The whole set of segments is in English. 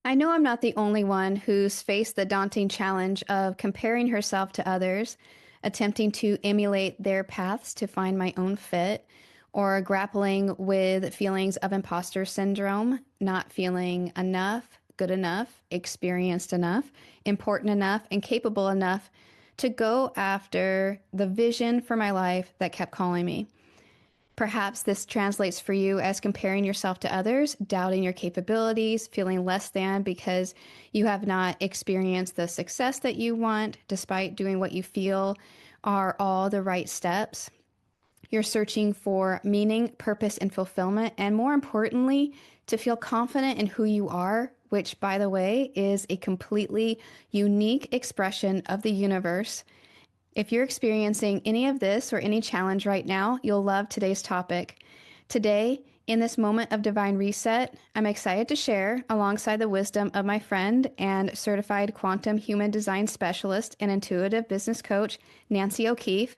I know I'm not the only one who's faced the daunting challenge of comparing herself to others, attempting to emulate their paths to find my own fit, or grappling with feelings of imposter syndrome, not feeling enough, good enough, experienced enough, important enough, and capable enough to go after the vision for my life that kept calling me. Perhaps this translates for you as comparing yourself to others, doubting your capabilities, feeling less than because you have not experienced the success that you want, despite doing what you feel are all the right steps. You're searching for meaning, purpose, and fulfillment, and more importantly, to feel confident in who you are, which, by the way, is a completely unique expression of the universe. If you're experiencing any of this or any challenge right now, you'll love today's topic. Today, in this moment of divine reset, I'm excited to share, alongside the wisdom of my friend and certified quantum human design specialist and intuitive business coach, Nancy Okeefe,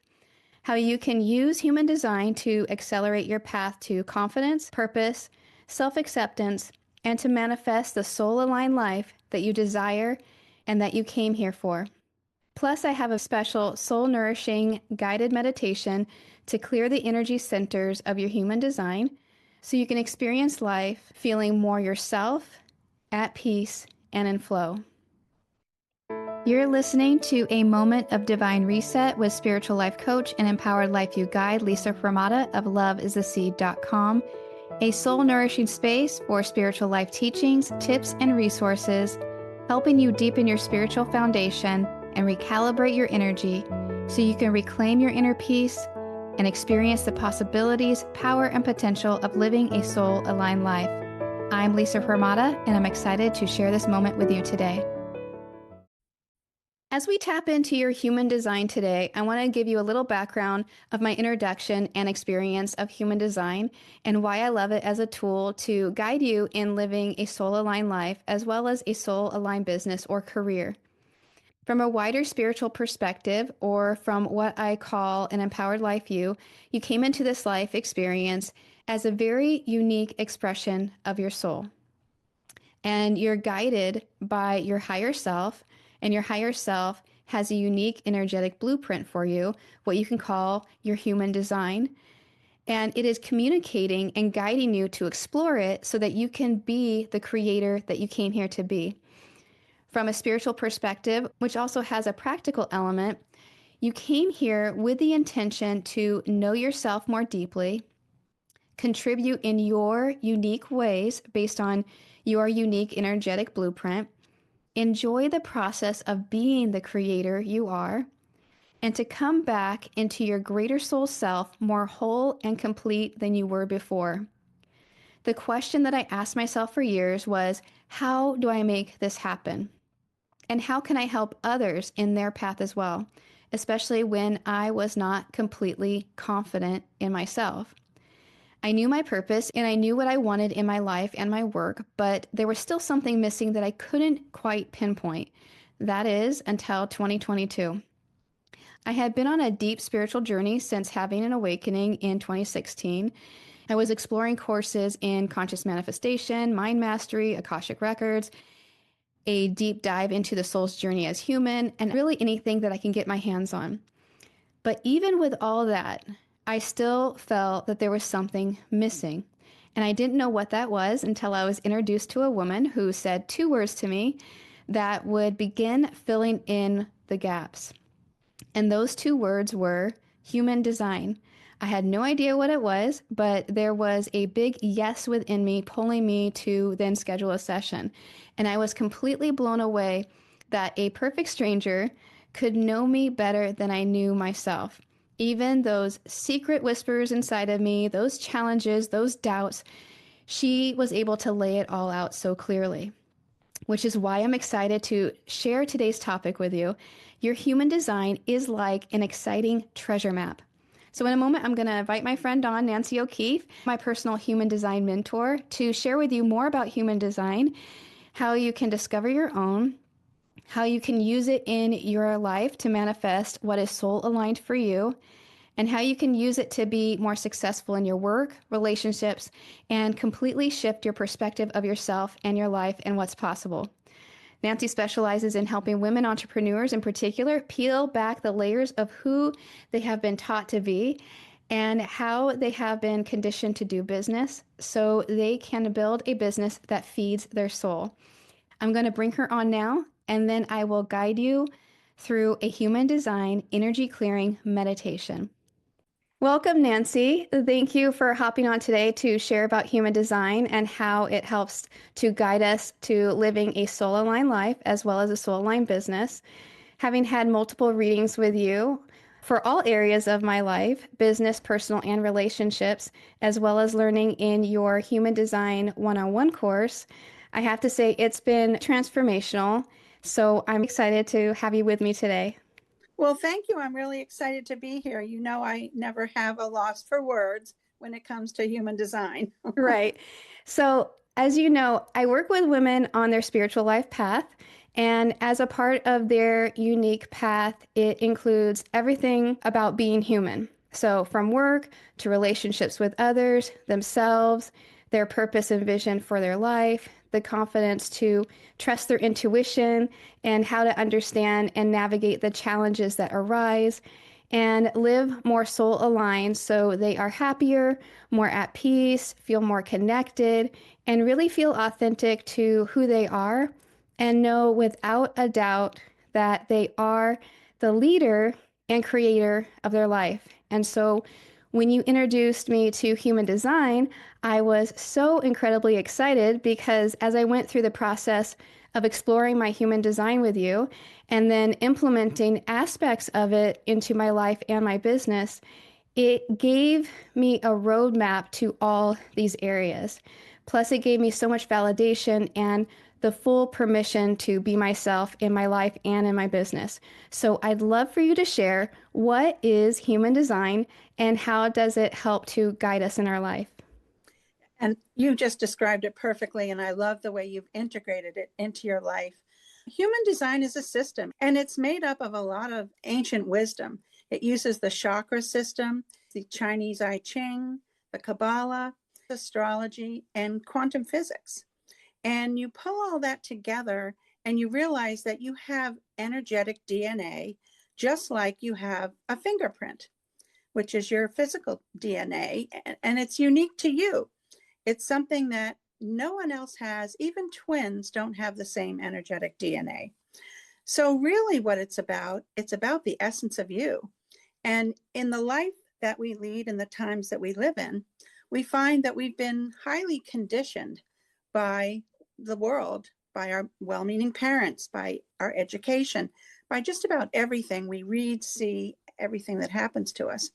how you can use human design to accelerate your path to confidence, purpose, self-acceptance, and to manifest the soul-aligned life that you desire and that you came here for. Plus, I have a special soul-nourishing guided meditation to clear the energy centers of your human design so you can experience life feeling more yourself, at peace, and in flow. You're listening to A Moment of Divine Reset with spiritual life coach and empowered life view guide, Lisa Hromada of loveistheseed.com, a soul-nourishing space for spiritual life teachings, tips, and resources, helping you deepen your spiritual foundation and recalibrate your energy so you can reclaim your inner peace and experience the possibilities, power, and potential of living a soul-aligned life. I'm Lisa Hromada, and I'm excited to share this moment with you today. As we tap into your human design today, I want to give you a little background of my introduction and experience of human design and why I love it as a tool to guide you in living a soul-aligned life as well as a soul-aligned business or career. From a wider spiritual perspective, or from what I call an empowered life view, you came into this life experience as a very unique expression of your soul. And you're guided by your higher self, and your higher self has a unique energetic blueprint for you, what you can call your human design. And it is communicating and guiding you to explore it so that you can be the creator that you came here to be. From a spiritual perspective, which also has a practical element, you came here with the intention to know yourself more deeply, contribute in your unique ways based on your unique energetic blueprint, enjoy the process of being the creator you are, and to come back into your greater soul self more whole and complete than you were before. The question that I asked myself for years was, how do I make this happen? And how can I help others in their path as well, especially when I was not completely confident in myself? I knew my purpose and I knew what I wanted in my life and my work, but there was still something missing that I couldn't quite pinpoint. That is until 2022. I had been on a deep spiritual journey since having an awakening in 2016. I was exploring courses in conscious manifestation, mind mastery, Akashic records, a deep dive into the soul's journey as human, and really anything that I can get my hands on. But even with all that, I still felt that there was something missing. And I didn't know what that was until I was introduced to a woman who said 2 words to me that would begin filling in the gaps. And those 2 words were human design. I had no idea what it was, but there was a big yes within me pulling me to then schedule a session. And I was completely blown away that a perfect stranger could know me better than I knew myself. Even those secret whispers inside of me, those challenges, those doubts, she was able to lay it all out so clearly, which is why I'm excited to share today's topic with you. Your human design is like an exciting treasure map. So in a moment, I'm going to invite my friend on, Nancy Okeefe, my personal human design mentor, to share with you more about human design, how you can discover your own, how you can use it in your life to manifest what is soul aligned for you, and how you can use it to be more successful in your work, relationships, and completely shift your perspective of yourself and your life and what's possible. Nancy specializes in helping women entrepreneurs in particular peel back the layers of who they have been taught to be and how they have been conditioned to do business so they can build a business that feeds their soul. I'm going to bring her on now, and then I will guide you through a human design energy clearing meditation. Welcome, Nancy. Thank you for hopping on today to share about human design and how it helps to guide us to living a soul aligned life as well as a soul aligned business. Having had multiple readings with you for all areas of my life, business, personal, and relationships, as well as learning in your human design one-on-one course, I have to say it's been transformational. So I'm excited to have you with me today. Well, thank you. I'm really excited to be here. You know, I never have a loss for words when it comes to human design. Right. So, as you know, I work with women on their spiritual life path. And as a part of their unique path, it includes everything about being human. So, from work to relationships with others, themselves, their purpose and vision for their life, the confidence to trust their intuition, and how to understand and navigate the challenges that arise and live more soul aligned so they are happier, more at peace, feel more connected, and really feel authentic to who they are and know without a doubt that they are the leader and creator of their life. And so when you introduced me to human design, I was so incredibly excited because as I went through the process of exploring my human design with you and then implementing aspects of it into my life and my business, it gave me a roadmap to all these areas. Plus, it gave me so much validation and the full permission to be myself in my life and in my business. So I'd love for you to share what is human design and how does it help to guide us in our life? And you just described it perfectly. And I love the way you've integrated it into your life. Human design is a system, and it's made up of a lot of ancient wisdom. It uses the chakra system, the Chinese I Ching, the Kabbalah, astrology, and quantum physics. And you pull all that together and you realize that you have energetic DNA, just like you have a fingerprint, which is your physical DNA, and it's unique to you. It's something that no one else has. Even twins don't have the same energetic DNA. So really what it's about the essence of you. And in the life that we lead, in the times that we live in, we find that we've been highly conditioned by the world, by our well-meaning parents, by our education, by just about everything we read, see, everything that happens to us.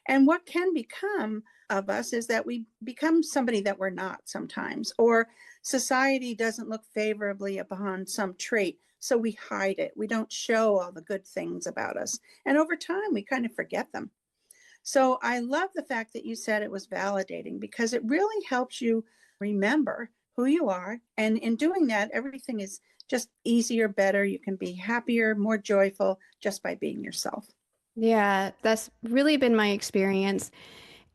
And what can become of us is that we become somebody that we're not sometimes, or society doesn't look favorably upon some trait, so we hide it. We don't show all the good things about us. And over time, we kind of forget them. So I love the fact that you said it was validating, because it really helps you remember who you are. And in doing that, everything is just easier, better. You can be happier, more joyful just by being yourself. Yeah, that's really been my experience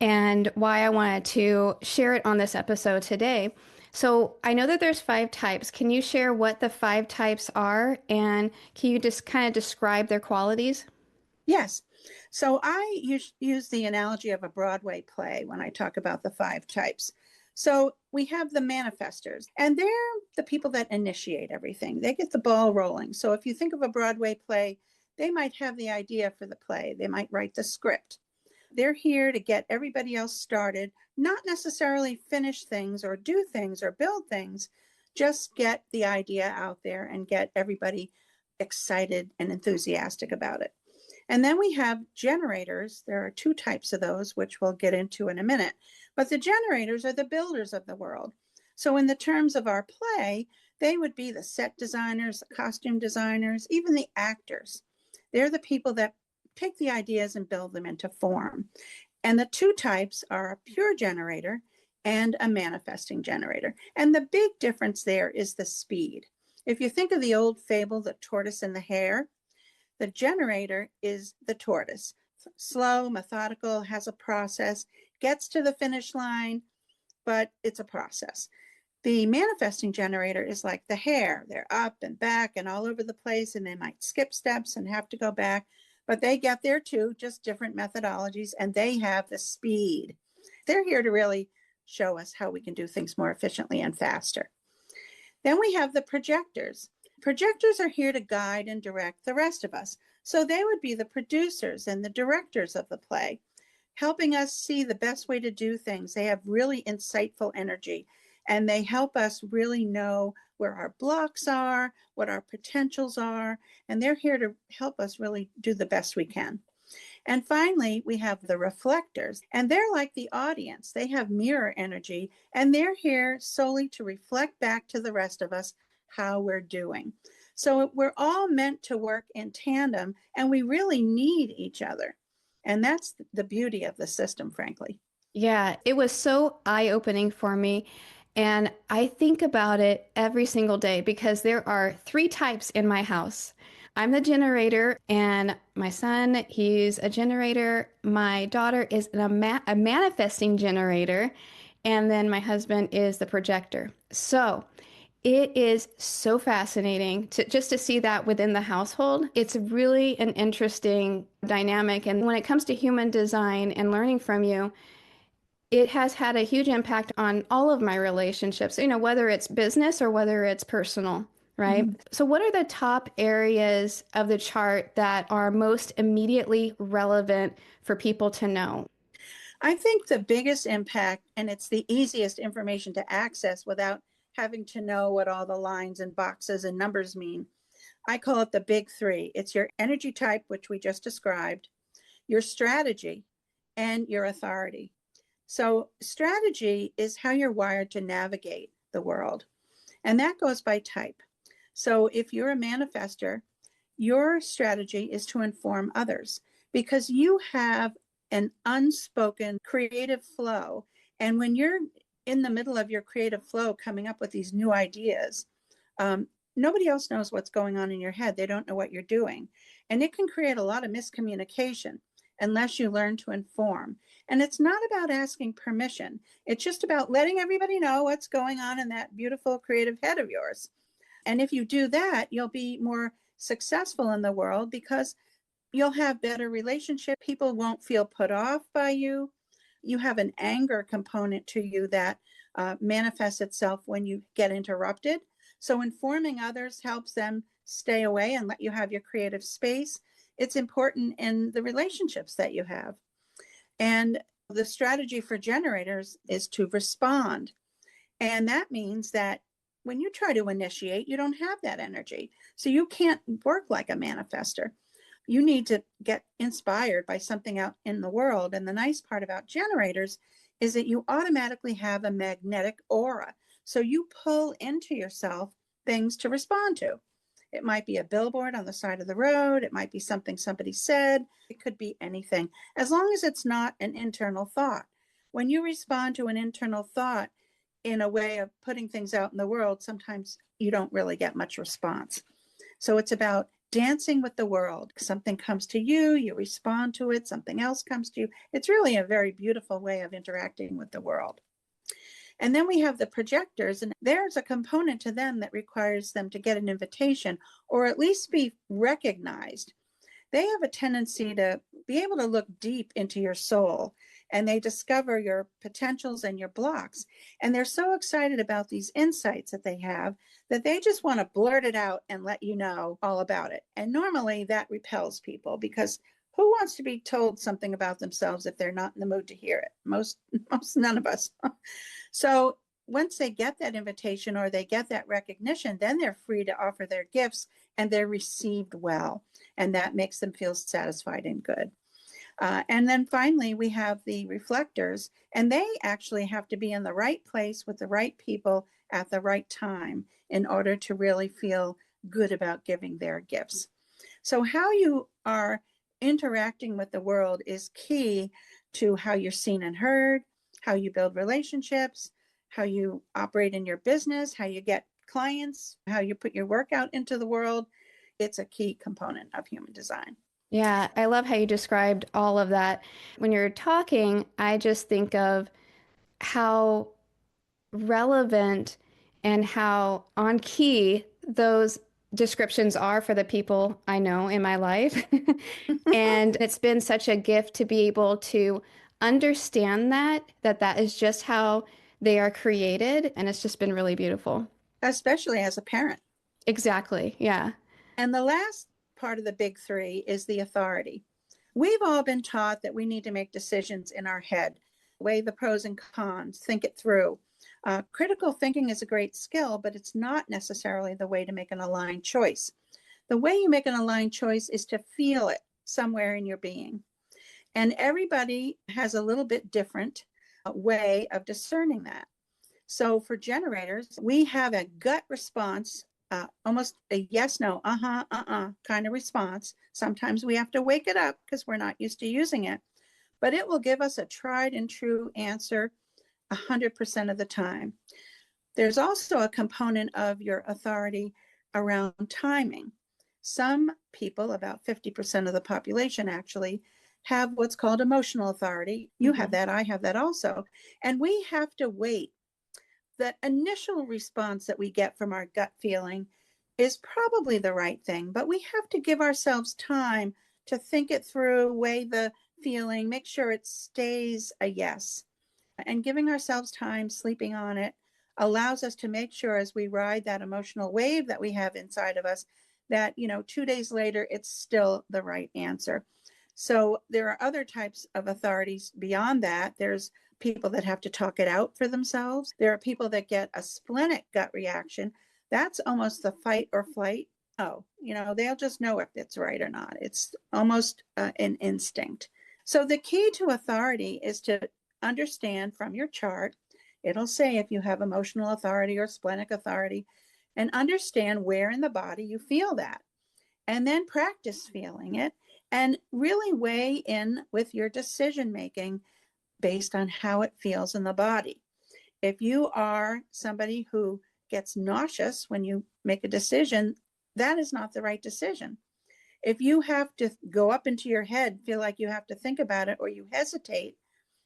and why I wanted to share it on this episode today. So I know that there's 5 types. Can you share what the 5 types are and can you just kind of describe their qualities? Yes. So I use the analogy of a Broadway play when I talk about the 5 types. So we have the manifestors, and they're the people that initiate everything. They get the ball rolling. So if you think of a Broadway play, they might have the idea for the play. They might write the script. They're here to get everybody else started, not necessarily finish things or do things or build things, just get the idea out there and get everybody excited and enthusiastic about it. And then we have generators. There are 2 types of those, which we'll get into in a minute. But the generators are the builders of the world. So in the terms of our play, they would be the set designers, the costume designers, even the actors. They're the people that take the ideas and build them into form. And the 2 types are a pure generator and a manifesting generator. And the big difference there is the speed. If you think of the old fable, The Tortoise and the Hare, the generator is the tortoise. slow, methodical, has a process, gets to the finish line, but it's a process. The manifesting generator is like the hare. They're up and back and all over the place, and they might skip steps and have to go back, but they get there too, just different methodologies, and they have the speed. They're here to really show us how we can do things more efficiently and faster. Then we have the projectors. Projectors are here to guide and direct the rest of us. So they would be the producers and the directors of the play, helping us see the best way to do things. They have really insightful energy, and they help us really know where our blocks are, what our potentials are, and they're here to help us really do the best we can. And finally, we have the reflectors, and they're like the audience. They have mirror energy, and they're here solely to reflect back to the rest of us how we're doing. So we're all meant to work in tandem, and we really need each other. And that's the beauty of the system, frankly. Yeah, it was so eye-opening for me. And I think about it every single day because there are three types in my house. I'm the generator, and my son, he's a generator. My daughter is a manifesting generator, and then my husband is the projector. So it is so fascinating to just to see that within the household. It's really an interesting dynamic. And when it comes to human design and learning from you, it has had a huge impact on all of my relationships, whether it's business or whether it's personal, right? Mhm. So, what are the top areas of the chart that are most immediately relevant for people to know? I think the biggest impact, and it's the easiest information to access without having to know what all the lines and boxes and numbers mean. I call it the big three. It's your energy type, which we just described, your strategy, and your authority. So, strategy is how you're wired to navigate the world, and that goes by type. So, if you're a manifester, your strategy is to inform others because you have an unspoken creative flow. And when you're in the middle of your creative flow, coming up with these new ideas, um, nobody else knows what's going on in your head. They don't know what you're doing. And it can create a lot of miscommunication unless you learn to inform. And it's not about asking permission, it's just about letting everybody know what's going on in that beautiful creative head of yours. And if you do that, you'll be more successful in the world because you'll have better relationship. People won't feel put off by you. You have an anger component to you that manifests itself when you get interrupted. So informing others helps them stay away and let you have your creative space. It's important in the relationships that you have. And the strategy for generators is to respond. And that means that when you try to initiate, you don't have that energy. So you can't work like a manifester. You need to get inspired by something out in the world. And the nice part about generators is that you automatically have a magnetic aura. So you pull into yourself things to respond to. It might be a billboard on the side of the road. It might be something somebody said. It could be anything, as long as it's not an internal thought. When you respond to an internal thought in a way of putting things out in the world, sometimes you don't really get much response. So it's about dancing with the world. Something comes to you, you respond to it, something else comes to you. It's really a very beautiful way of interacting with the world. And then we have the projectors, and there's a component to them that requires them to get an invitation or at least be recognized. They have a tendency to be able to look deep into your soul, and they discover your potentials and your blocks. And they're so excited about these insights that they have that they just want to blurt it out and let you know all about it. And normally that repels people because who wants to be told something about themselves if they're not in the mood to hear it? Most none of us. So once they get that invitation or they get that recognition, then they're free to offer their gifts and they're received well. And that makes them feel satisfied and good. And then finally, we have the reflectors, and they actually have to be in the right place with the right people at the right time in order to really feel good about giving their gifts. So how you are interacting with the world is key to how you're seen and heard, how you build relationships, how you operate in your business, how you get clients, how you put your work out into the world. It's a key component of human design. Yeah, I love how you described all of that. When you're talking, I just think of how relevant and how on key those descriptions are for the people I know in my life. And it's been such a gift to be able to understand that is just how they are created. And it's just been really beautiful. Especially as a parent. Exactly. Yeah. And the last part of the big three is the authority. We've all been taught that we need to make decisions in our head, weigh the pros and cons, think it through. Critical thinking is a great skill, but it's not necessarily the way to make an aligned choice. The way you make an aligned choice is to feel it somewhere in your being. And everybody has a little bit different way of discerning that. So for generators, we have a gut response, almost a yes, no, uh-huh, kind of response. Sometimes we have to wake it up because we're not used to using it, but it will give us a tried and true answer 100% of the time. There's also a component of your authority around timing. Some people, about 50% of the population actually, have what's called emotional authority. You have Mhm. that, I have that also. And we have to wait. That initial response that we get from our gut feeling is probably the right thing, but we have to give ourselves time to think it through, weigh the feeling, make sure it stays a yes. And giving ourselves time, sleeping on it, allows us to make sure as we ride that emotional wave that we have inside of us that, 2 days later, it's still the right answer. So there are other types of authorities beyond that. There's people that have to talk it out for themselves. There are people that get a splenic gut reaction. That's almost the fight or flight. Oh, they'll just know if it's right or not. It's almost an instinct. So the key to authority is to understand from your chart. It'll say if you have emotional authority or splenic authority, and understand where in the body you feel that. And then practice feeling it and really weigh in with your decision making based on how it feels in the body. If you are somebody who gets nauseous when you make a decision, that is not the right decision. If you have to go up into your head, feel like you have to think about it, or you hesitate,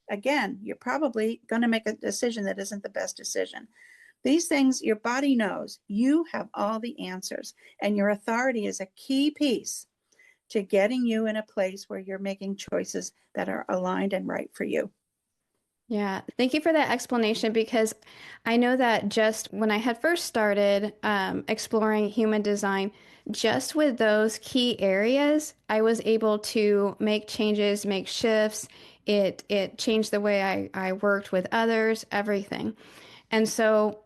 again, you're probably going to make a decision that isn't the best decision. These things your body knows. You have all the answers, and your authority is a key piece to getting you in a place where you're making choices that are aligned and right for you. Yeah, thank you for that explanation because I know that just when I had first started exploring human design, just with those key areas, I was able to make changes, make shifts. It changed the way I worked with others, everything. And so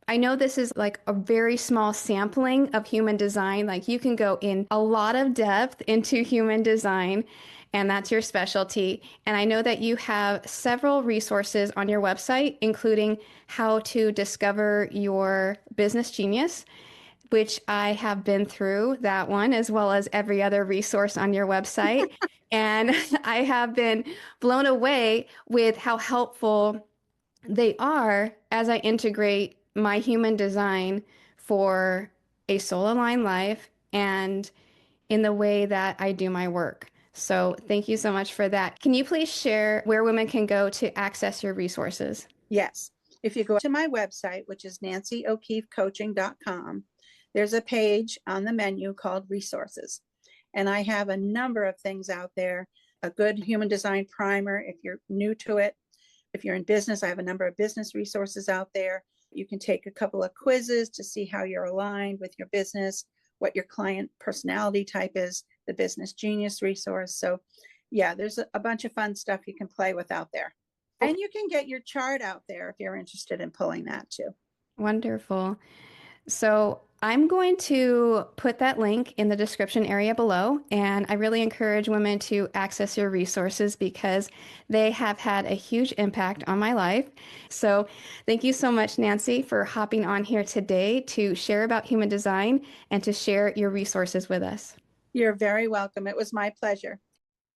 I know this is like a very small sampling of human design. Like you can go in a lot of depth into human design, and that's your specialty. And I know that you have several resources on your website, including how to discover your business genius, which I have been through that one as well as every other resource on your website. And I have been blown away with how helpful they are as I integrate my human design for a soul aligned life and in the way that I do my work. So, thank you so much for that. Can you please share where women can go to access your resources? Yes. If you go to my website, which is nancyokeefecoaching.com, there's a page on the menu called resources. And I have a number of things out there, a good human design primer if you're new to it. If you're in business, I have a number of business resources out there. You can take a couple of quizzes to see how you're aligned with your business, what your client personality type is, the business genius resource. So yeah, there's a bunch of fun stuff you can play with out there. And you can get your chart out there if you're interested in pulling that too. Wonderful. So, I'm going to put that link in the description area below, and I really encourage women to access your resources because they have had a huge impact on my life. So, thank you so much, Nancy, for hopping on here today to share about human design and to share your resources with us. You're very welcome. It was my pleasure.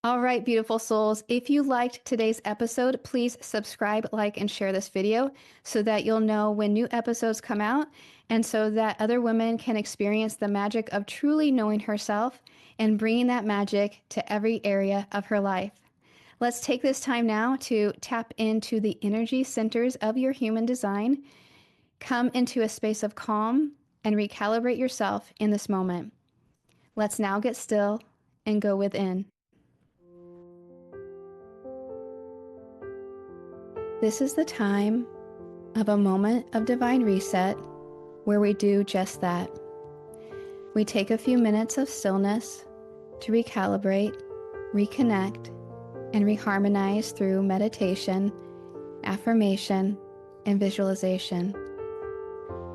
All right, beautiful souls. If you liked today's episode, please subscribe, like, and share this video so that you'll know when new episodes come out and so that other women can experience the magic of truly knowing herself and bringing that magic to every area of her life. Let's take this time now to tap into the energy centers of your human design. Come into a space of calm and recalibrate yourself in this moment. Let's now get still and go within. This is the time of a moment of divine reset where we do just that. We take a few minutes of stillness to recalibrate, reconnect, and reharmonize through meditation, affirmation, and visualization.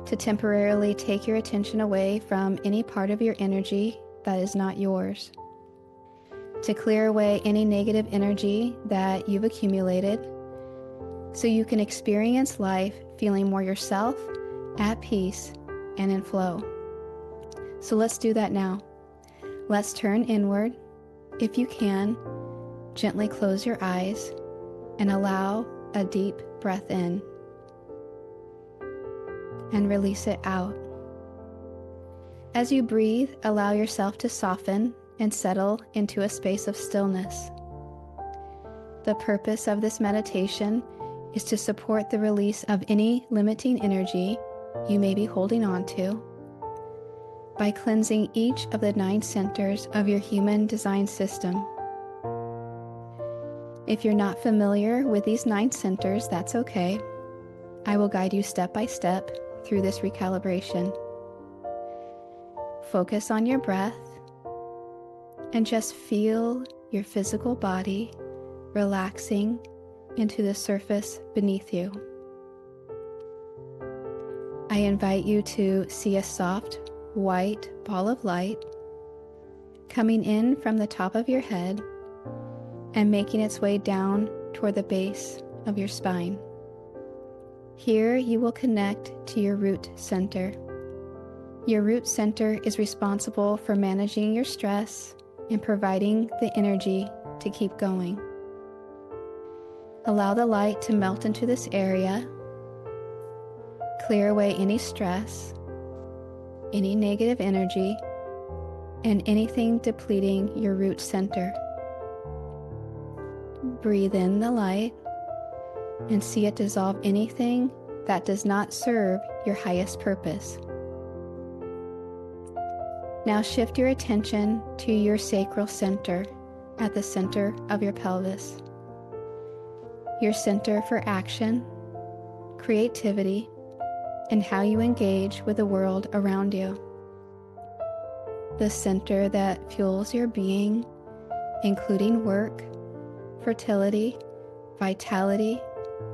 To temporarily take your attention away from any part of your energy that is not yours. To clear away any negative energy that you've accumulated so you can experience life feeling more yourself, at peace, and in flow. So let's do that now. Let's turn inward. If you can, gently close your eyes and allow a deep breath in and release it out. As you breathe, allow yourself to soften and settle into a space of stillness. The purpose of this meditation is to support the release of any limiting energy you may be holding on to by cleansing each of the 9 centers of your human design system. If you're not familiar with these 9 centers, that's okay. I will guide you step by step through this recalibration. Focus on your breath and just feel your physical body relaxing into the surface beneath you. I invite you to see a soft, white ball of light coming in from the top of your head and making its way down toward the base of your spine. Here you will connect to your root center. Your root center is responsible for managing your stress and providing the energy to keep going. Allow the light to melt into this area. Clear away any stress, any negative energy, and anything depleting your root center. Breathe in the light and see it dissolve anything that does not serve your highest purpose. Now shift your attention to your sacral center at the center of your pelvis. Your center for action, creativity, and how you engage with the world around you. The center that fuels your being, including work, fertility, vitality,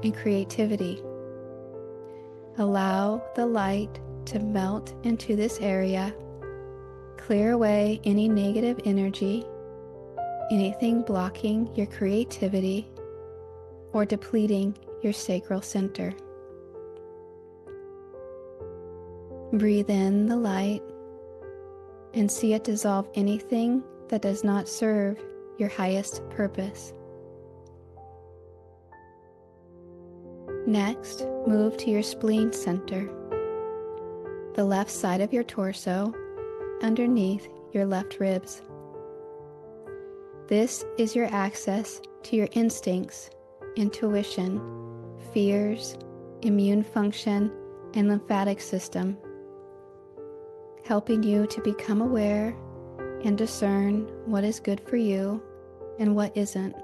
and creativity. Allow the light to melt into this area. Clear away any negative energy, anything blocking your creativity or depleting your sacral center. Breathe in the light and see it dissolve anything that does not serve your highest purpose. Next, move to your spleen center, the left side of your torso, underneath your left ribs. This is your access to your instincts, intuition, fears, immune function, and lymphatic system, helping you to become aware and discern what is good for you and what isn't.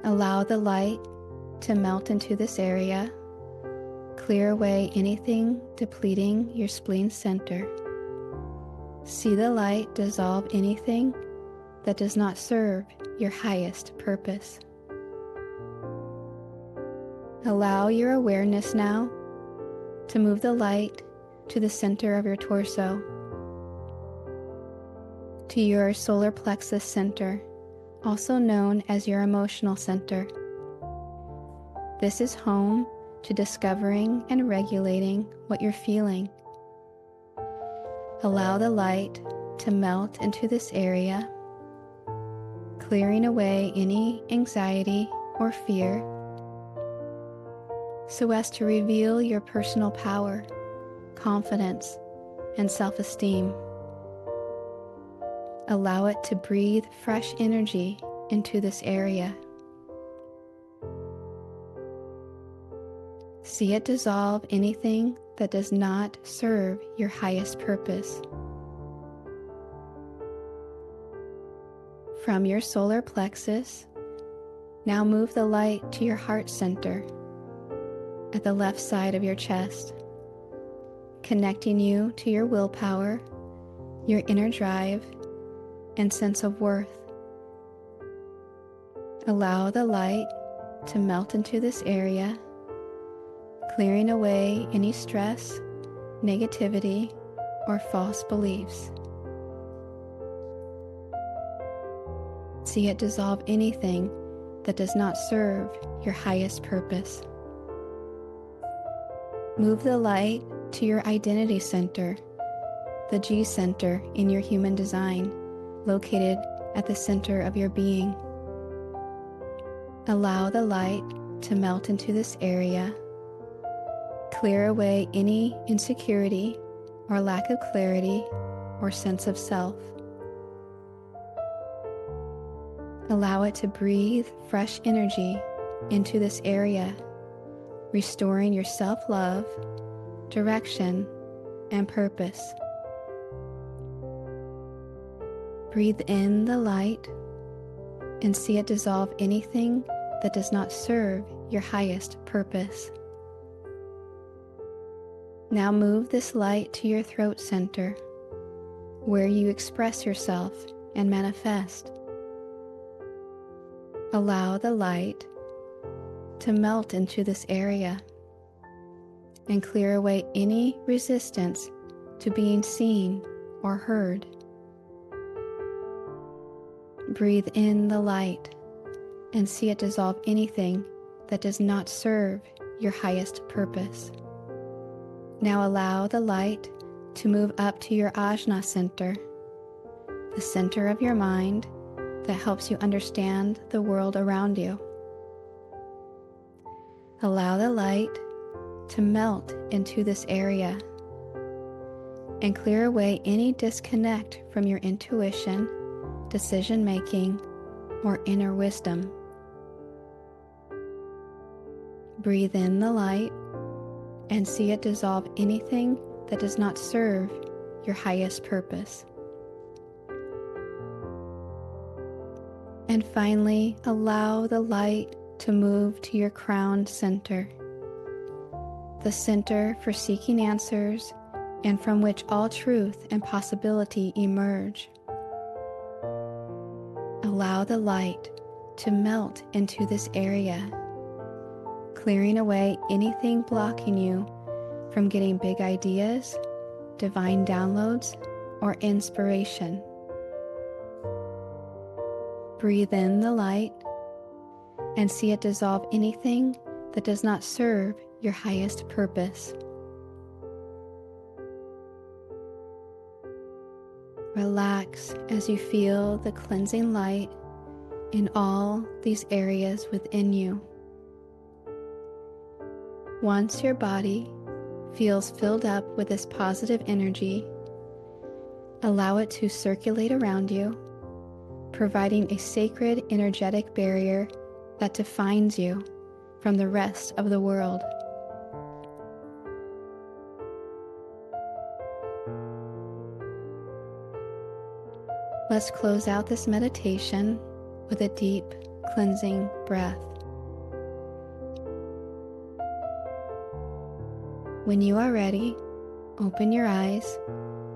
Allow the light to melt into this area. Clear away anything depleting your spleen center. See the light dissolve anything that does not serve your highest purpose. Allow your awareness now to move the light to the center of your torso, to your solar plexus center, also known as your emotional center. This is home to discovering and regulating what you're feeling. Allow the light to melt into this area. clearing away any anxiety or fear so as to reveal your personal power, confidence, and self-esteem. Allow it to breathe fresh energy into this area. See it dissolve anything that does not serve your highest purpose. From your solar plexus, now move the light to your heart center at the left side of your chest, connecting you to your willpower, your inner drive, and sense of worth. Allow the light to melt into this area, clearing away any stress, negativity, or false beliefs. See it dissolve anything that does not serve your highest purpose. Move the light to your identity center, the G center in your human design, located at the center of your being. Allow the light to melt into this area, clear away any insecurity or lack of clarity or sense of self. Allow it to breathe fresh energy into this area, restoring your self-love, direction, and purpose. Breathe in the light and see it dissolve anything that does not serve your highest purpose. Now move this light to your throat center, where you express yourself and manifest. Allow the light to melt into this area and clear away any resistance to being seen or heard. Breathe in the light and see it dissolve anything that does not serve your highest purpose. Now allow the light to move up to your Ajna center, the center of your mind that helps you understand the world around you. Allow the light to melt into this area and clear away any disconnect from your intuition, decision-making, or inner wisdom. Breathe in the light and see it dissolve anything that does not serve your highest purpose. And finally, allow the light to move to your crown center, the center for seeking answers and from which all truth and possibility emerge. Allow the light to melt into this area, clearing away anything blocking you from getting big ideas, divine downloads, or inspiration. Breathe in the light and see it dissolve anything that does not serve your highest purpose. Relax as you feel the cleansing light in all these areas within you. Once your body feels filled up with this positive energy, allow it to circulate around you, providing a sacred energetic barrier that defines you from the rest of the world. Let's close out this meditation with a deep cleansing breath. When you are ready, open your eyes,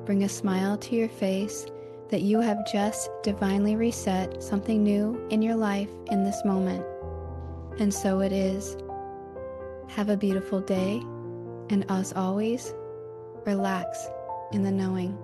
bring a smile to your face that you have just divinely reset something new in your life in this moment. And so it is. Have a beautiful day, and as always, relax in the knowing.